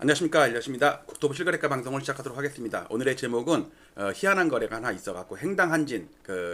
안녕하십니까, 일려십니다. 국토부 실거래가 방송을 시작하도록 하겠습니다. 오늘의 제목은 희한한 거래가 하나 있어갖고 행당 한진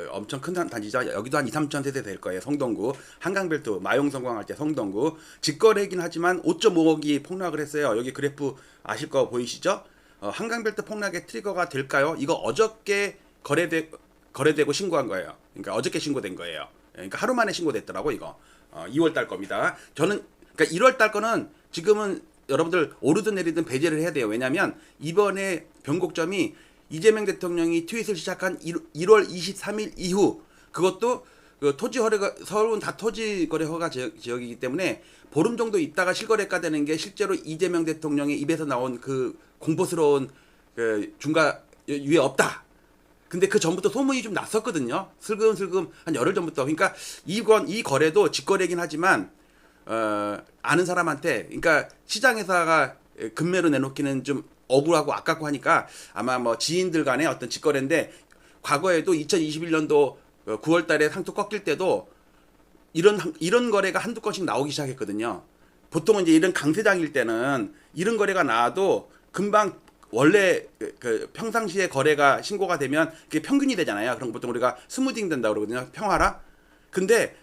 엄청 큰 단지죠. 여기도 한 2, 3천 세대 될 거예요. 성동구 한강벨트 마용 성공할 때 성동구 직거래이긴 하지만 5.5억이 폭락을 했어요. 여기 그래프 아실 거 보이시죠? 한강벨트 폭락의 트리거가 될까요? 이거 어저께 거래되고 신고한 거예요. 그러니까 어저께 신고된 거예요. 그러니까 하루 만에 신고됐더라고 이거. 2월 달 겁니다. 저는 그러니까 1월 달 거는 지금은 여러분들 오르든 내리든 배제를 해야 돼요. 왜냐하면 이번에 변곡점이 이재명 대통령이 트윗을 시작한 1월 23일 이후 그것도 그 토지 허가가 서울은 다 토지 거래 허가 지역이기 때문에 보름 정도 있다가 실거래가 되는 게 실제로 이재명 대통령의 입에서 나온 그 공포스러운 그 중과 위에 없다. 근데 그 전부터 소문이 좀 났었거든요. 슬금슬금 한 열흘 전부터. 그러니까 이 거래도 직거래긴 하지만 아는 사람한테, 그러니까 시장에서가 금매로 내놓기는 좀 억울하고 아깝고 하니까 아마 뭐 지인들 간의 어떤 직거래인데, 과거에도 2021년도 9월 달에 상토 꺾일 때도 이런 거래가 한두 건씩 나오기 시작했거든요. 보통은 이제 이런 강세장일 때는 이런 거래가 나와도 금방 원래 그 평상시에 거래가 신고가 되면 그게 평균이 되잖아요. 그럼 보통 우리가 스무딩 된다고 그러거든요. 평화라. 근데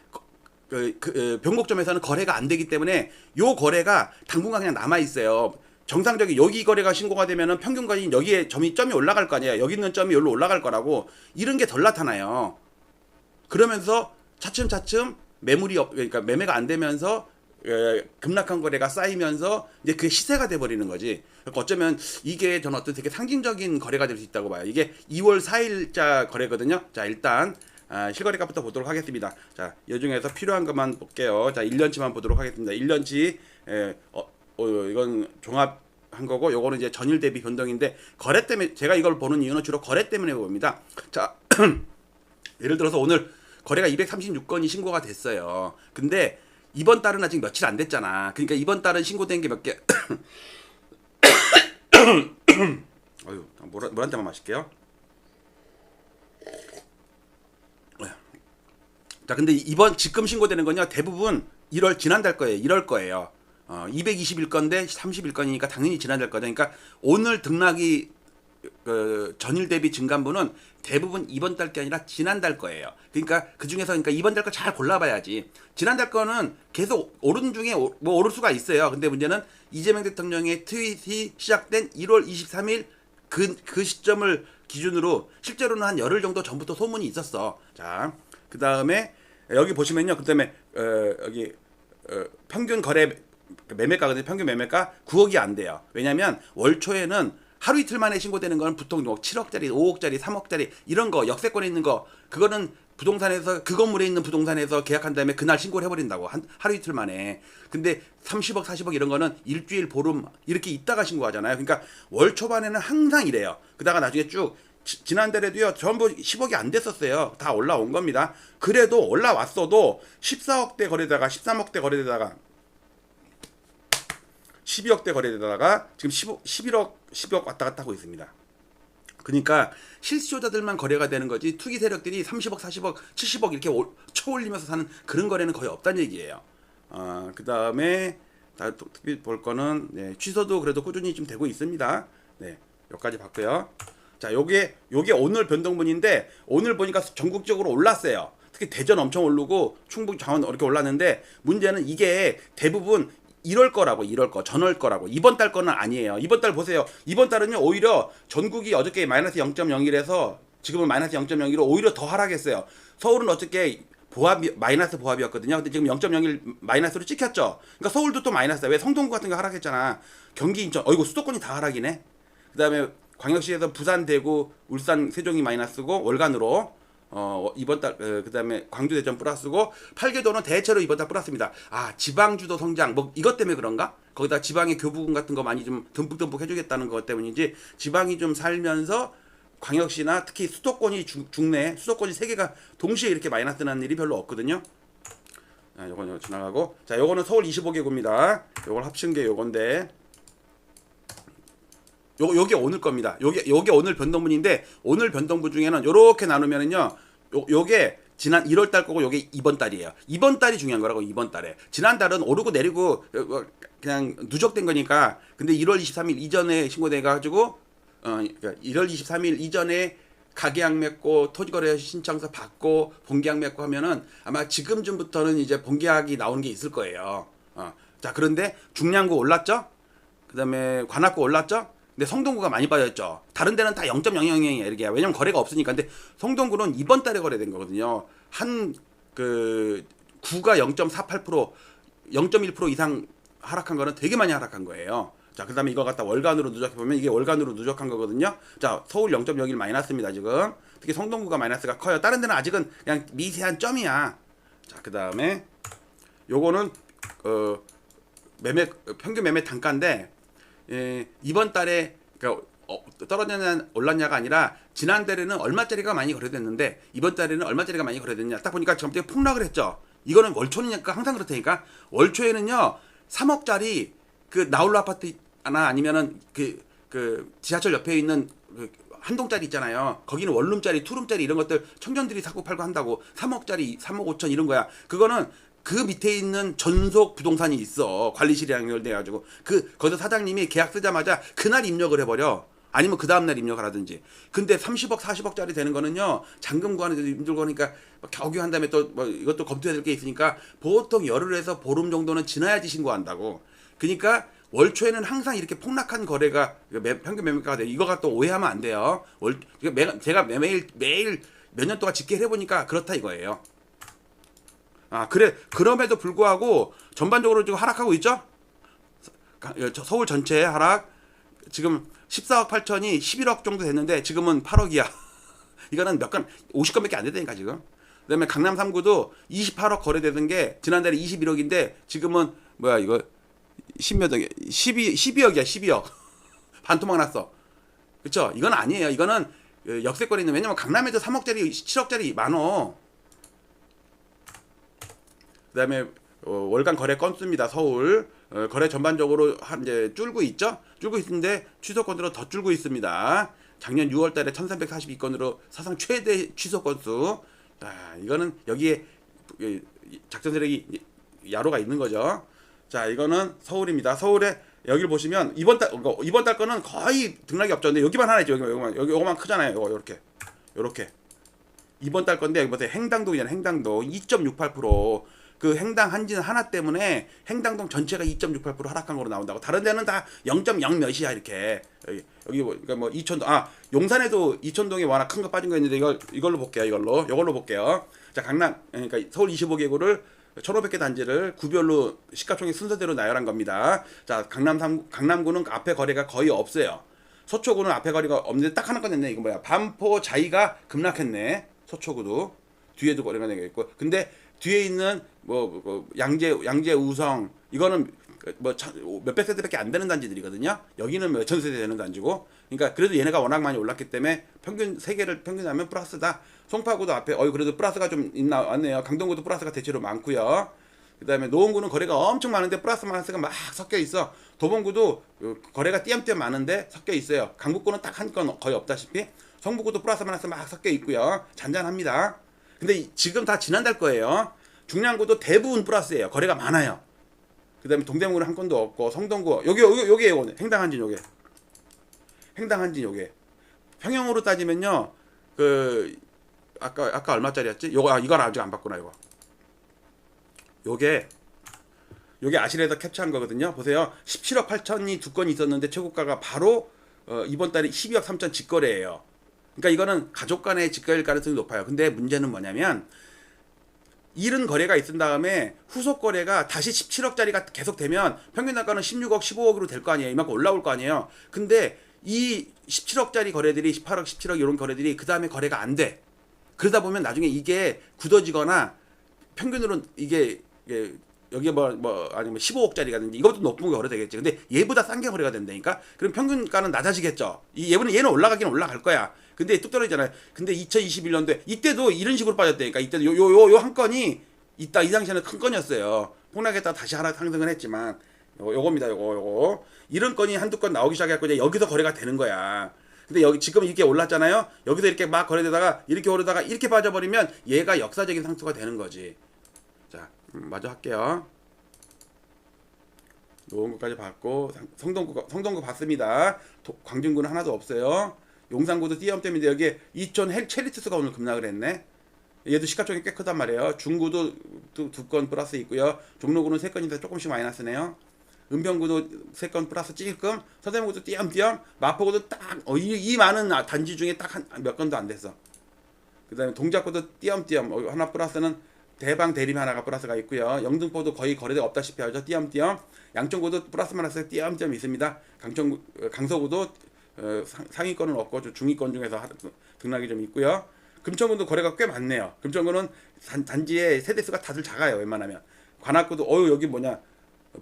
변곡점에서는 거래가 안 되기 때문에 요 거래가 당분간 그냥 남아 있어요. 정상적인 여기 거래가 신고가 되면은 평균까지 여기에 점이 올라갈 거 아니에요. 여기 있는 점이 여기로 올라갈 거라고. 이런 게 덜 나타나요. 그러면서 차츰차츰 그러니까 매매가 안 되면서 급락한 거래가 쌓이면서 이제 그게 시세가 돼 버리는 거지. 그러니까 어쩌면 이게 저는 어떤 되게 상징적인 거래가 될 수 있다고 봐요. 이게 2월 4일자 거래거든요. 자, 일단 실거래가부터 보도록 하겠습니다. 자, 이 중에서 필요한 것만 볼게요. 자, 1년치만 보도록 하겠습니다. 1년치 이건 종합한 거고, 요거는 이제 전일 대비 변동인데, 거래 때문에 제가 이걸 보는 이유는 주로 거래 때문에 봅니다. 자, 예를 들어서 오늘 거래가 236건이 신고가 됐어요. 근데 이번 달은 아직 며칠 안 됐잖아. 그러니까 이번 달은 신고된 게 몇 개. 어휴, 물 한 잔만 마실게요. 자, 근데 지금 신고되는 건요, 대부분 지난달 거예요. 1월 거예요. 221건데 31건이니까 당연히 지난달 거죠. 그러니까 오늘 등락이 전일 대비 증감분은 대부분 이번 달 게 아니라 지난달 거예요. 그러니까 그 중에서 이번 달 거 잘 골라봐야지. 지난달 거는 계속 오른 중에 뭐 오를 수가 있어요. 근데 문제는 이재명 대통령의 트윗이 시작된 1월 23일 그 시점을 기준으로 실제로는 한 열흘 정도 전부터 소문이 있었어. 자, 그 다음에 여기 보시면요. 그 다음에 여기 평균 거래 매매가거든요. 평균 매매가 9억이 안 돼요. 왜냐면 월 초에는 하루 이틀 만에 신고되는 건 보통 뭐 7억짜리, 5억짜리, 3억짜리 이런 거 역세권에 있는 거, 그거는 부동산에서 그 건물에 있는 부동산에서 계약한 다음에 그날 신고를 해버린다고. 하루 이틀 만에. 근데 30억, 40억 이런 거는 일주일, 보름 이렇게 있다가 신고하잖아요. 그러니까 월 초반에는 항상 이래요. 그다가 나중에 쭉 지난달에도요, 전부 10억이 안 됐었어요. 다 올라온 겁니다. 그래도 올라왔어도 14억대 거래되다가 13억대 거래되다가 12억대 거래되다가 지금 11억 왔다 갔다 하고 있습니다. 그러니까 실수요자들만 거래가 되는 거지, 투기 세력들이 30억, 40억, 70억 이렇게 쳐올리면서 사는 그런 거래는 거의 없다는 얘기예요. 그 다음에 특히 볼 거는 취소도 그래도 꾸준히 좀 되고 있습니다. 네, 여기까지 봤고요. 자, 요게 오늘 변동분인데, 오늘 보니까 전국적으로 올랐어요. 특히 대전 엄청 오르고 충북, 창원 이렇게 올랐는데, 문제는 이게 대부분 1월 거, 전월 거라고. 이번 달 거는 아니에요. 이번 달 보세요. 이번 달은요, 오히려 전국이 어저께 마이너스 0.01에서 지금은 마이너스 0.02로 오히려 더 하락했어요. 서울은 어저께 마이너스 보합이었거든요. 근데 지금 0.01 마이너스로 찍혔죠. 그러니까 서울도 또 마이너스야. 왜? 성동구 같은 거 하락했잖아. 경기, 인천, 이거 수도권이 다 하락이네. 그 다음에 광역시에서 부산, 대구, 울산, 세종이 마이너스고 월간으로 이번 달 그 다음에 광주, 대전 플러스고, 팔계도는 대체로 이번 달 플러스입니다. 지방주도 성장 뭐 이것 때문에 그런가? 거기다 지방의 교부금 같은 거 많이 좀 듬뿍듬뿍 해주겠다는 것 때문인지 지방이 좀 살면서 광역시나 특히 수도권이 중내 수도권이 세 개가 동시에 이렇게 마이너스 나는 일이 별로 없거든요. 요거는 지나가고, 자, 요거는 서울 25개구입니다. 요걸 합친 게 요건데, 요게 오늘 겁니다. 요게 오늘 변동분인데, 오늘 변동분 중에는 요렇게 나누면은요, 요게 지난 1월 달 거고 요게 이번 달이에요. 이번 달이 중요한 거라고. 이번 달에. 지난 달은 오르고 내리고 그냥 누적된 거니까. 근데 1월 23일 이전에 신고돼 가지고 그러니까 1월 23일 이전에 가계약 맺고 토지거래 신청서 받고 본계약 맺고 하면은 아마 지금쯤부터는 이제 본계약이 나오는 게 있을 거예요. 자, 그런데 중량구 올랐죠? 그다음에 관악구 올랐죠? 근데 성동구가 많이 빠졌죠. 다른 데는 다 0.000이야 이렇게. 왜냐면 거래가 없으니까. 근데 성동구는 이번 달에 거래된 거거든요. 한 그 구가 0.48%, 0.1% 이상 하락한 거는 되게 많이 하락한 거예요. 자, 그다음에 이거 갖다 월간으로 누적해 보면 이게 월간으로 누적한 거거든요. 자, 서울 0.01 마이너스입니다 지금. 특히 성동구가 마이너스가 커요. 다른 데는 아직은 그냥 미세한 점이야. 자, 그다음에 요거는 매매 평균 매매 단가인데 이번 달에 그러니까 떨어졌냐 올랐냐가 아니라 지난 달에는 얼마짜리가 많이 거래됐는데 이번 달에는 얼마짜리가 많이 거래됐냐 딱 보니까 전부터 폭락을 했죠. 이거는 월초니까 항상 그렇다니까. 월초에는요 3억짜리 그 나홀로 아파트나 아니면은 그 지하철 옆에 있는 그 한 동짜리 있잖아요. 거기는 원룸짜리, 투룸짜리 이런 것들 청년들이 사고 팔고 한다고 3억짜리, 3억 5천 이런 거야. 그거는 그 밑에 있는 전속 부동산이 있어. 관리실이랑 연결돼가지고 거기서 사장님이 계약 쓰자마자 그날 입력을 해버려. 아니면 그 다음날 입력을 하든지. 근데 30억, 40억짜리 되는 거는요 잔금 구하는데도 힘들고 하니까 겨우한 다음에 또 뭐 이것도 검토해야 될 게 있으니까 보통 열흘에서 보름 정도는 지나야지 신고한다고. 그러니까 월초에는 항상 이렇게 폭락한 거래가 평균 매매가가 돼요. 이거가 또 오해하면 안 돼요. 제가 매일 몇 년 동안 집계를 해보니까 그렇다 이거예요. 그래. 그럼에도 불구하고 전반적으로 지금 하락하고 있죠? 서울 전체 하락. 지금 14억 8천이 11억 정도 됐는데 지금은 8억이야. 이거는 50건밖에 안 됐다니까 지금. 그다음에 강남 3구도 28억 거래되던 게 지난달에 21억인데 지금은 뭐야 이거 10몇 억이야. 12억이야 12억. 반토막 났어. 그쵸? 이건 아니에요. 이거는 역세권이는 왜냐면 강남에도 3억짜리 7억짜리 많어. 그다음에 월간 거래 건수입니다. 서울 거래 전반적으로 이제 줄고 있죠. 줄고 있는데 취소 건수로 더 줄고 있습니다. 작년 6월달에 1,342건으로 사상 최대 취소 건수. 이거는 여기에 작전 세력이 야로가 있는 거죠. 자, 이거는 서울입니다. 서울에 여기를 보시면 이번 달 거는 거의 등락이 없죠. 근데 여기만 하나 있죠. 여기만 크잖아요. 요렇게 이번 달 건데 여기 보세요. 행당동이잖아요. 행당동 2.68%. 그 행당 한진 하나 때문에 행당동 전체가 2.68% 하락한 거로 나온다고. 다른 데는 다 0.0 몇이야 이렇게. 여기 그러니까 뭐 이천동 용산에도 이천동이 워낙 큰 거 빠진 거 있는데 이걸로 볼게요. 이걸로 볼게요. 자, 강남 그러니까 서울 25개구를 1,500개 단지를 구별로 시가총액 순서대로 나열한 겁니다. 자, 강남구는 앞에 거래가 거의 없어요. 서초구는 앞에 거래가 없는데 딱 하나 꺼냈네. 이거 뭐야? 반포 자이가 급락했네. 서초구도 뒤에도 거래가 되어 있고. 근데 뒤에 있는 양재 우성 이거는 뭐 몇백 세대밖에 안 되는 단지들이거든요. 여기는 몇천 세대 되는 단지고. 그러니까 그래도 얘네가 워낙 많이 올랐기 때문에 평균 세 개를 평균하면 플러스다. 송파구도 앞에 그래도 플러스가 좀 왔네요. 강동구도 플러스가 대체로 많고요. 그다음에 노원구는 거래가 엄청 많은데 플러스 마이너스가 막 섞여 있어. 도봉구도 거래가 띄엄띄엄 많은데 섞여 있어요. 강북구는 딱 한 건 거의 없다시피. 성북구도 플러스 마이너스 막 섞여 있고요. 잔잔합니다. 근데 지금 다 지난달 거예요. 중량구도 대부분 플러스예요. 거래가 많아요. 그다음에 동대문구는 한 건도 없고 성동구 요게 행당한진 요게. 행당한진 요게. 평형으로 따지면요. 아까 얼마짜리였지? 이건 아직 안 봤구나 이거. 요게 아실에서 캡처한 거거든요. 보세요. 17억 8천이 두 건이 있었는데 최고가가 바로 이번 달에 12억 3천 직거래예요. 그러니까 이거는 가족 간의 직거래일 가능성이 높아요. 근데 문제는 뭐냐면 이른 거래가 있은 다음에 후속 거래가 다시 17억짜리가 계속 되면 평균 단가는 16억, 15억으로 될 거 아니에요. 이만큼 올라올 거 아니에요. 근데 이 17억짜리 거래들이 18억, 17억 이런 거래들이 그 다음에 거래가 안 돼. 그러다 보면 나중에 이게 굳어지거나 평균으로 이게 여기에 아니면 15억짜리가든지 이것도 높은 게 거래되겠지. 근데 얘보다 싼 게 거래가 된다니까. 그럼 평균가는 낮아지겠죠. 얘는 올라가긴 올라갈 거야. 근데 뚝 떨어지잖아요. 근데 2021년도에 이때도 이런 식으로 빠졌다니까. 이때도 요 한 건이 이 당시에는 큰 건이었어요. 폭락했다가 다시 하나 상승을 했지만 요겁니다. 요거 이런 건이 한두 건 나오기 시작했고 이제 여기서 거래가 되는 거야. 근데 여기 지금 이렇게 올랐잖아요. 여기서 이렇게 막 거래되다가 이렇게 오르다가 이렇게 빠져버리면 얘가 역사적인 상수가 되는 거지. 자, 마저 할게요. 놓은 것까지 봤고 성동구 봤습니다. 광진구는 하나도 없어요. 용산구도 띄엄띄엄인데 여기에 이천 체리투스가 오늘 급락을 했네. 얘도 시가총액 꽤 크단 말이에요. 중구도 두 건 플러스 있고요. 종로구는 3건인데 조금씩 마이너스네요. 은평구도 3건 플러스 찔끔, 서대문구도 띄엄띄엄, 마포구도 딱 이 많은 단지 중에 딱 몇 건도 안 됐어. 그 다음에 동작구도 띄엄띄엄, 하나 플러스는 대방 대림 하나가 플러스가 있고요. 영등포도 거의 거래대가 없다시피 하죠. 띄엄띄엄. 양천구도 플러스 마이너스 띄엄띄엄 있습니다. 강서구도 상위권은 없고 중위권 중에서 등락이 좀 있고요. 금천구도 거래가 꽤 많네요. 금천구는 단지의 세대수가 다들 작아요. 웬만하면. 관악구도 여기 뭐냐,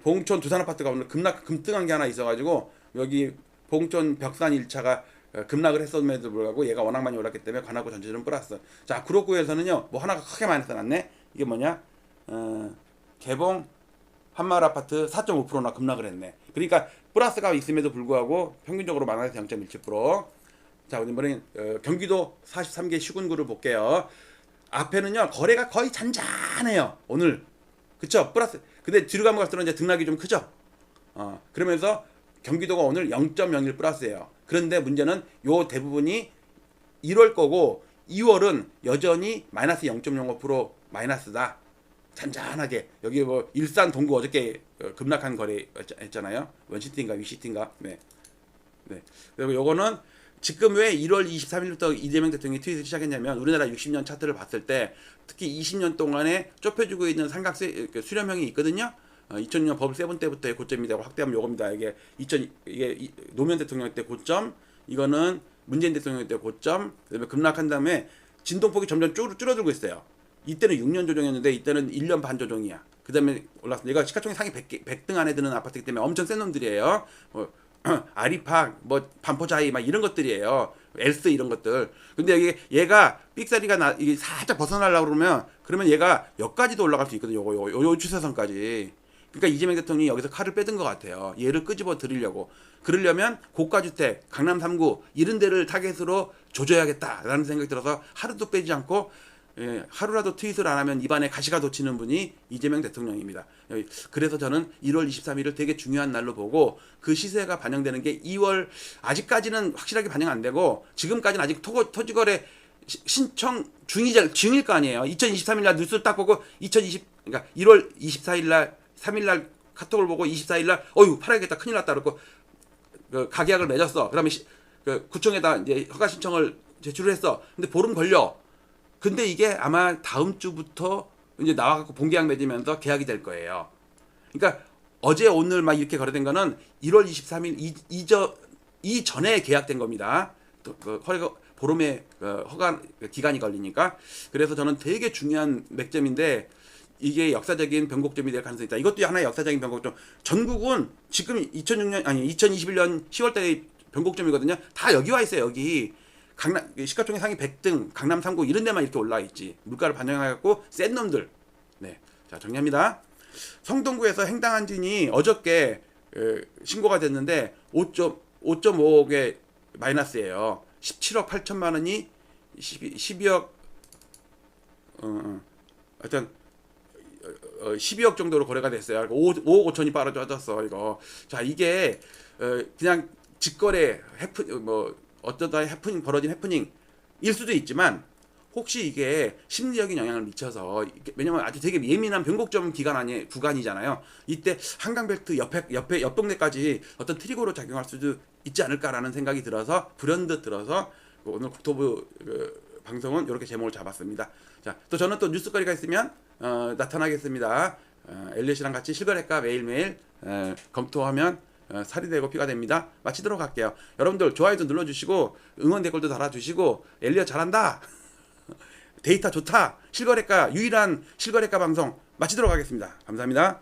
봉천 두산아파트가 오늘 급등한 게 하나 있어가지고 여기 봉천 벽산 1차가 급락을 했었음에도 불구하고 얘가 워낙 많이 올랐기 때문에 관악구 전체적으로 플러스. 자, 구로구에서는요 뭐 하나가 크게 마이너스 났네. 이게 뭐냐, 개봉 한마을아파트 4.5%나 급락을 했네. 그러니까 플러스가 있음에도 불구하고 평균적으로 마이너스 0.17%. 자, 이번엔 경기도 43개 시군구를 볼게요. 앞에는요 거래가 거의 잔잔해요 오늘. 그쵸? 플러스. 근데 뒤로 가면 갈수록 이제 등락이 좀 크죠. 그러면서 경기도가 오늘 0.01 플러스예요. 그런데 문제는 요 대부분이 1월 거고 2월은 여전히 마이너스 0.05% 마이너스다. 잔잔하게. 여기 뭐 일산 동구 어저께 급락한 거래 했잖아요. 원시티인가 위시티인가. 네. 그리고 요거는 지금 왜 1월 23일부터 이재명 대통령이 트윗을 시작했냐면, 우리나라 60년 차트를 봤을 때 특히 20년 동안에 좁혀주고 있는 삼각 수렴형이 있거든요. 2000년 버블 세븐 때부터의 고점이 되고 확대하면 요겁니다. 이게 이게 노무현 대통령 때 고점, 이거는 문재인 대통령 때 고점, 그다음에 급락한 다음에 진동폭이 점점 줄어들고 있어요. 이때는 6년 조정이었는데 이때는 1년 반 조정이야. 그다음에 올랐어. 얘가 시가총액 상위 100등 안에 드는 아파트이기 때문에 엄청 센 놈들이에요. 아리팍, 뭐 반포자이 막 이런 것들이에요. 엘스 이런 것들. 근데 얘가 삑사리가 이게 살짝 벗어나려고 그러면 얘가 여기까지도 올라갈 수 있거든요. 요 추세선까지. 그러니까 이재명 대통령이 여기서 칼을 빼든 것 같아요. 얘를 끄집어 드리려고. 그러려면 고가주택, 강남 3구 이런 데를 타겟으로 조져야겠다라는 생각이 들어서 하루도 빼지 않고, 하루라도 트윗을 안 하면 입안에 가시가 돋치는 분이 이재명 대통령입니다. 그래서 저는 1월 23일을 되게 중요한 날로 보고, 그 시세가 반영되는 게 2월, 아직까지는 확실하게 반영 안 되고 지금까지는 아직 토지거래 신청 중일 거 아니에요. 2023일 날 뉴스를 딱 보고 그러니까 1월 24일 날 3일 날 카톡을 보고 24일 날 팔아야겠다, 큰일 났다 그러고 가계약을 맺었어. 그다음에 구청에다 이제 허가 신청을 제출을 했어. 근데 보름 걸려. 근데 이게 아마 다음 주부터 이제 나와갖고 본계약 맺으면서 계약이 될 거예요. 그러니까 어제 오늘 막 이렇게 거래된 거는 1월 23일 이전에 계약된 겁니다. 허가 보름의 허가 기간이 걸리니까. 그래서 저는 되게 중요한 맥점인데 이게 역사적인 변곡점이 될 가능성이 있다. 이것도 하나의 역사적인 변곡점. 전국은 지금 2021년 10월달에 변곡점이거든요. 다 여기 와 있어요. 여기. 시가총액 상위 100등, 강남 3구 이런 데만 이렇게 올라와 있지. 물가를 반영해갖고 센 놈들. 네, 자 정리합니다. 성동구에서 횡단한진이 어저께 신고가 됐는데 5.5억의 마이너스예요. 17억 8천만 원이 12억 하여튼 12억 정도로 거래가 됐어요. 5억 5천이 빠져졌어 이거. 자, 이게 그냥 직거래 어쩌다 벌어진 해프닝일 수도 있지만, 혹시 이게 심리적인 영향을 미쳐서, 왜냐면 아주 되게 예민한 변곡점 구간이잖아요. 이때 한강벨트 옆 동네까지 어떤 트리거로 작용할 수도 있지 않을까라는 생각이 들어서, 불현듯 들어서 오늘 국토부 방송은 이렇게 제목을 잡았습니다. 자, 또 저는 또 뉴스거리가 있으면 나타나겠습니다. 엘리엇이랑 같이 실거래가 매일매일 검토하면 살이 되고 피가 됩니다. 마치도록 할게요. 여러분들 좋아요도 눌러주시고 응원 댓글도 달아주시고, 엘리엇 잘한다, 데이터 좋다, 실거래가 유일한 실거래가 방송 마치도록 하겠습니다. 감사합니다.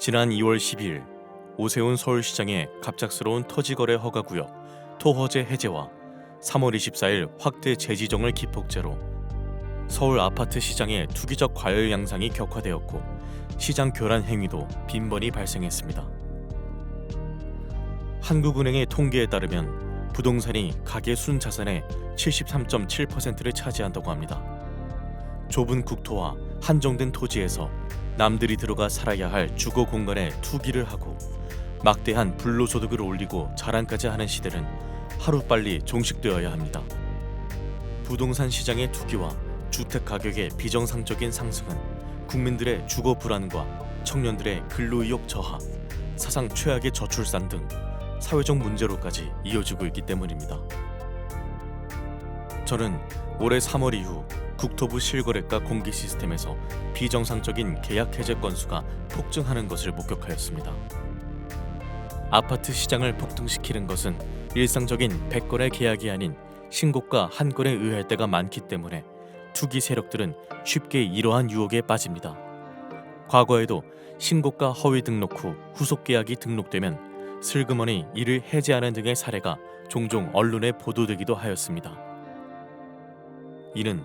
지난 2월 12일 오세훈 서울시장의 갑작스러운 토지거래 허가구역 토허제 해제와 3월 24일 확대 재지정을 기폭제로 서울 아파트 시장의 투기적 과열 양상이 격화되었고 시장 교란 행위도 빈번히 발생했습니다. 한국은행의 통계에 따르면 부동산이 가계 순자산의 73.7%를 차지한다고 합니다. 좁은 국토와 한정된 토지에서 남들이 들어가 살아야 할 주거 공간에 투기를 하고 막대한 불로소득을 올리고 자랑까지 하는 시대는 하루빨리 종식되어야 합니다. 부동산 시장의 투기와 주택 가격의 비정상적인 상승은 국민들의 주거 불안과 청년들의 근로의욕 저하, 사상 최악의 저출산 등 사회적 문제로까지 이어지고 있기 때문입니다. 저는 올해 3월 이후 국토부 실거래가 공개 시스템에서 비정상적인 계약 해제 건수가 폭증하는 것을 목격하였습니다. 아파트 시장을 폭등시키는 것은 일상적인 100건의 계약이 아닌 신고가 한 건에 의할 때가 많기 때문에 투기 세력들은 쉽게 이러한 유혹에 빠집니다. 과거에도 신고가 허위 등록 후 후속 계약이 등록되면 슬그머니 이를 해제하는 등의 사례가 종종 언론에 보도되기도 하였습니다. 이는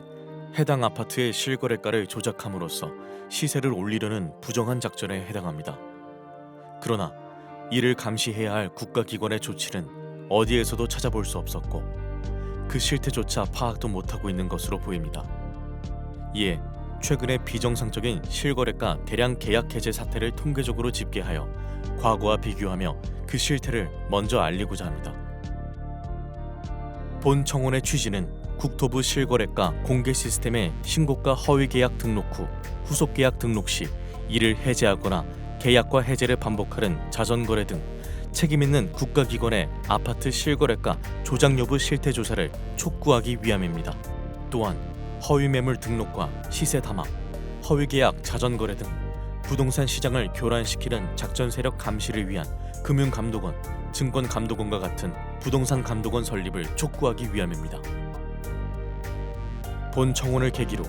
해당 아파트의 실거래가를 조작함으로써 시세를 올리려는 부정한 작전에 해당합니다. 그러나 이를 감시해야 할 국가기관의 조치는 어디에서도 찾아볼 수 없었고 그 실태조차 파악도 못하고 있는 것으로 보입니다. 이에 최근에 비정상적인 실거래가 대량 계약 해제 사태를 통계적으로 집계하여 과거와 비교하며 그 실태를 먼저 알리고자 합니다. 본 청원의 취지는 국토부 실거래가 공개 시스템의 신고가 허위 계약 등록 후 후속 계약 등록 시 이를 해제하거나 계약과 해제를 반복하는 자전거래 등 책임있는 국가기관의 아파트 실거래가 조작 여부 실태 조사를 촉구하기 위함입니다. 또한 허위 매물 등록과 시세 담합, 허위 계약 자전거래 등 부동산 시장을 교란시키는 작전 세력 감시를 위한 금융감독원, 증권감독원과 같은 부동산 감독원 설립을 촉구하기 위함입니다. 본 청원을 계기로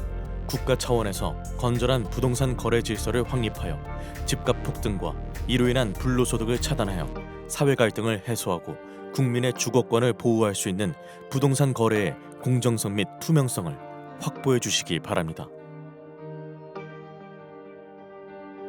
국가 차원에서 건전한 부동산 거래 질서를 확립하여 집값 폭등과 이로 인한 불로소득을 차단하여 사회 갈등을 해소하고 국민의 주거권을 보호할 수 있는 부동산 거래의 공정성 및 투명성을 확보해 주시기 바랍니다.